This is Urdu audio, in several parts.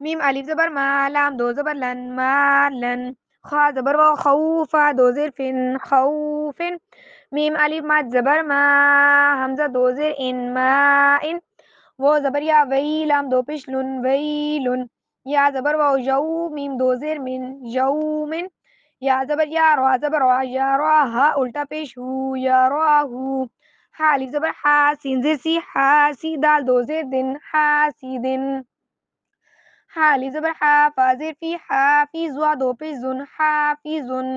میم الف زبر ما، لام دو زبر لن، ما لن. خا زبر و، خو، فا دو زیر فن، خوف. میم الف مد زبر ما، حمزہ دو زیر ان، ما ان. وہ زبر یا، وی، لام دو پیش لن، ویلن. یا زبر و، جو، میم دو زیر من، یومن. یا زبر یا، را زبر وا، یا را، ہا الٹا پیش ہو، یا را ہو. ہا الف زبر ہا، سین زیر سی، حاسی، دال دو زیر دن، حاسدن. ہا الف زبر ہا، فا زیر فی، حافظ، وا دو پیش زن، حافظن.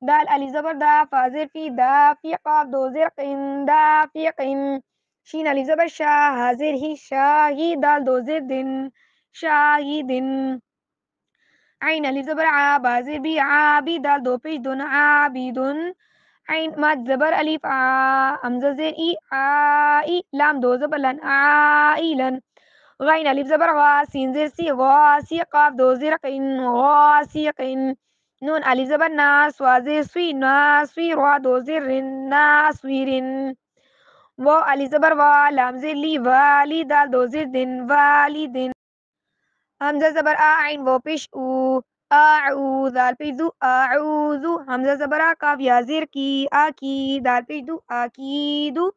دال الف زبر دا، فا زیر فی، دافی، قاف دو زیر قن، دافقن. شین الف زبر شا، ہا زیر ہی، شاہی، دال دو زیر دن، شاہدن. عین الف زبر عا، با زیر بی، عابی، دال دو پیش دن، عابدن. عین مد زبر الف عا، حمزہ زیر ای، عائی، لام دو زبر لن، عائلن. غین الف زبر غا، سین زیر سی، غاسی، قاف دو زیر قین، غاسقین. نون الف زبر نا، سوا زیر سوی، ناسوی، را دو زیر رن، ناسویرن. واو الف زبر وا، لام زیر لی، والی، دال دو زیر دن، والدن. حمزہ زبر آ، عین و پیش او، اعو، دال پیش دو، اعوذو. حمزہ زبر آ، کاف یا زیر کی، آ کی، دال پیش دو، آکیدو.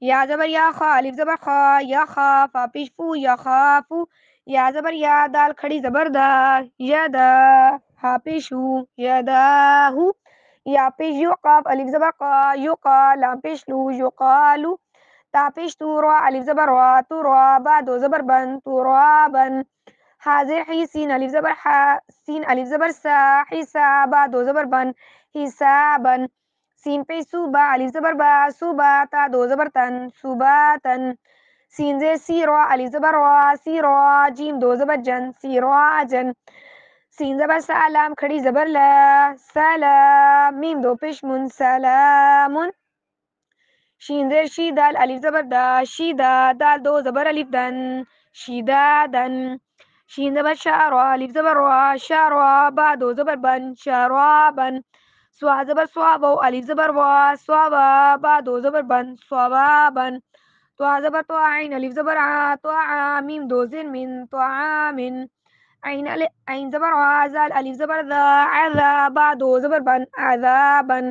یا زبر یا، خا الف زبر خا، یا خا، فا پیش فو، یا خافو. یا زبر یا، دال کھڑی زبر دا، یا دا، ہا پیش ہو، یا داہو. یا پیش یو، قاف الف زبر قا، یو قا، لام پیش لو، یو قالو. تا پیش تو، را الف زبر وا، تو را، با دو زبر بن، تو را بن. حاضر حی، سین الف زبر حا، سین الف زبر سا، حسا، با دو زبر بن، حسابن. سین پیش سو، با الف زبر با، صوبا، تا دو زبر تن، صوباتن. سین زیر سی، را الف زبر وا، سی را، جیم دو زبر جن، سیراجن. سین زبر سا، لام کھڑی زبر لا، سلام، میم دو پیش من، سلامن. شین زیر شی، دال الف زبر دا، شیدا، دال دو زبر الف دن، شیدادن. شین زبر شا، را الف زبر را، شارا، با دو زبر بن، شارابن. سوا زبر سوا، واو الف زبر وا، صوابا، با دو زبر بن، صوابن. تو زبر تو، عین الف زبر ع، تو میم دو زیر من، طعامن. عین زبر ع، زال الف زبر ذا، عذا، با دو زبر بن، عذابن.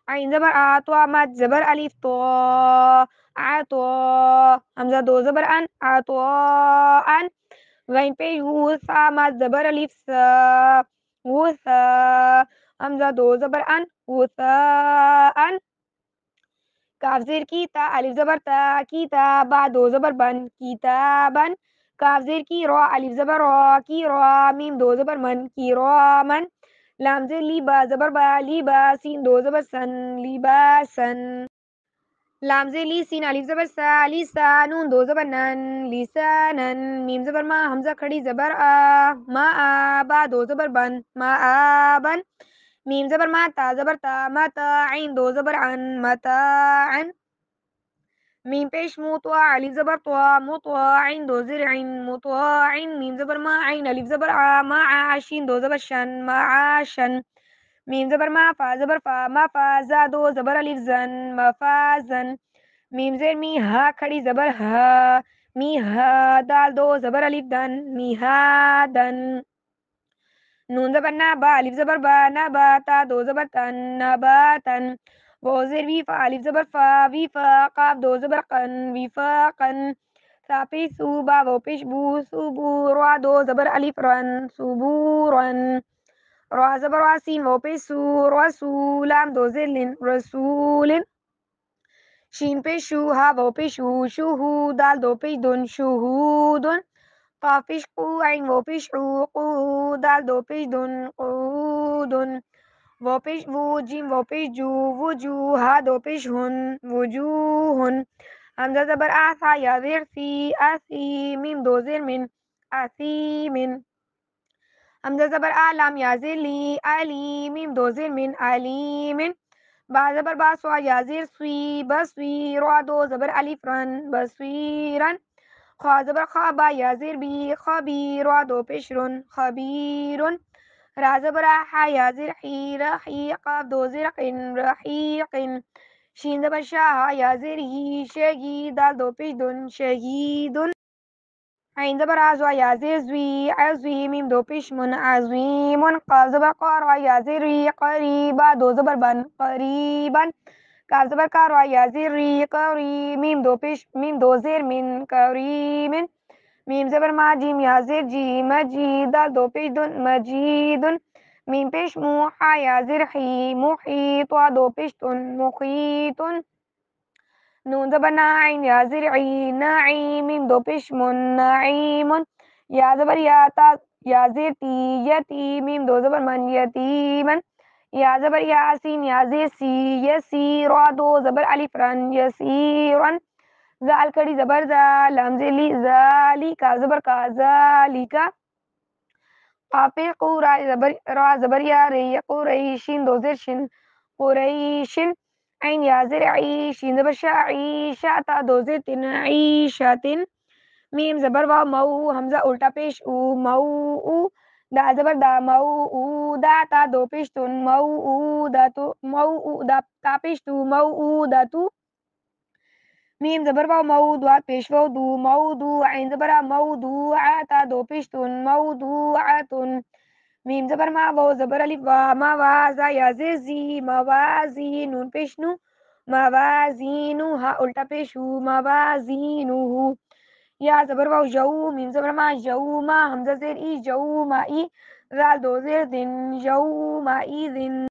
عین زبر آ، تو مد زبر الف تو، عطا. حمزہ دو زبر ان، عطاءن. غین پہ یو، سا مد زبر الف سا، وسا. حمزہ دو زبر ان، وساءن. کاف زیر کی، تا الف زبر تا، کی تا، با دو زبر بن، کتابن. کاف زیر کی، را الف زبر را، کی را، میم دو زبر من، کرامن. لام زیر لی، با زبر با، لیبا، سین دو زبر سن، لیباسن. لام زیر لی، سین الف زبر سا، لیسا، نون دو زبر نن، لیسانن. میم زبر ما، حمزہ کھڑی زبر آ، ما آ، با دو زبر بن، ما آبن. میم زبر ما، تا زبر تا، متا، عین دو زبر عن، متاعن. میم پیش مو، تو الف زبر تو، مطاع، عین دو زیر عین، مطاعن. میم زبر ما، عین الف زبر آ، ما آ، شین دو زبر شن، معاشن. میم زبر ما، فا زبر فا، ما فا، زا دو زبر الف زن، مفازن. میم زیر می، ہا کھڑی زبر ہا، می ہا، دال دو زبر الف دن، میہادن. نون زبر نا، با الف زبر با، نبا، تا دو زبر تن، نباتن. واو زیر وی، فا الف زبر فا، ویفا، قاف دو زبر قن، وفاقن. سا پیش سو، با واو پیش بو، سوبو، را دو زبر الف رن، سبورن. را زبر وا، سین واو پیش سو، رسو، لام دو زیر لن، رسولن. شین پیش شو، ہا واو پیش ہو، شوہو، دال دو پیش دن، شہودن. قاف پیش قو، عین واو پیش عو، قو، دال دو پیش دن، قودن. واو پیش وو، جیم واو پیش جو، وجو، ہا دو پیش ہن، وجوہن. حمزہ زبر آ، سا یا زیر سی، آسی، میم دو زیر من، آسیمن. حمزہ زبر آ، لام یا زیر لی، علی، میم دو زیر من، علیمن. با زبر با، سوا یا زیر سوی، بسوی، را دو زبر الف رن، بصیرن. خا زبر خا، با یا زیر بی، خبی، را دو پیش رن، خبیرن. را زبر حا یا زیر حی، رحی، قاف دو زیر قن، رحیقن. شین زبر شا، ہا یا زیر ہی، شہی، دال دو پیش دن، شہیدن. عين زبر عزوى يا زير زوي عزوي ميم دو بيش من عزويم قاف زبر قار يا زيري قريبا دو زبر بن قريبا كاف زبر كار يا زيري قري ميم دو بيش ميم دو زير من كريم ميم زبر ما جيم يا زير جي مجيد دال دو بيش دون مجيد ميم بيش موحى يا زير حي محيط ودو بيش دون محيط نون زبر ناعين يا زرعي نعيم ميم دو بشم نعيم يا زبر يا تا يا زيتي يتي ميم دو زبر من يتيما يا زبر ياسين يا زيسي يسير دو زبر ألف رن يسيرا زال کڑی زبر زا لام زلی زالی کا زبر کا ذالکا قافی قورا زبر را زبر یا ری قریشین دو زر شن قریشن عين يا زرعي شين زبر شاعي شاتا دو زيتن عيشة ميم زبر واو مو همزة الٹا پیش او مو او دا زبر دا مو او دا تا دو پیش تن مو او دا تو مو او دا تا پیش تو مو او دا تو ميم زبر واو مو دو پیش واو دو مو دو عين زبر مو دو تا دو پیش تن مو دو ميم زبر ما واو زبر الف وا ما وا زا یا زی موازی نون پیش نو موازینها الٹا پیشو موازینه یا زبر واو جو میم زبر ما جو ما حمزه زیر ای جو ما ای رال دو زیر دن جو ما ای دن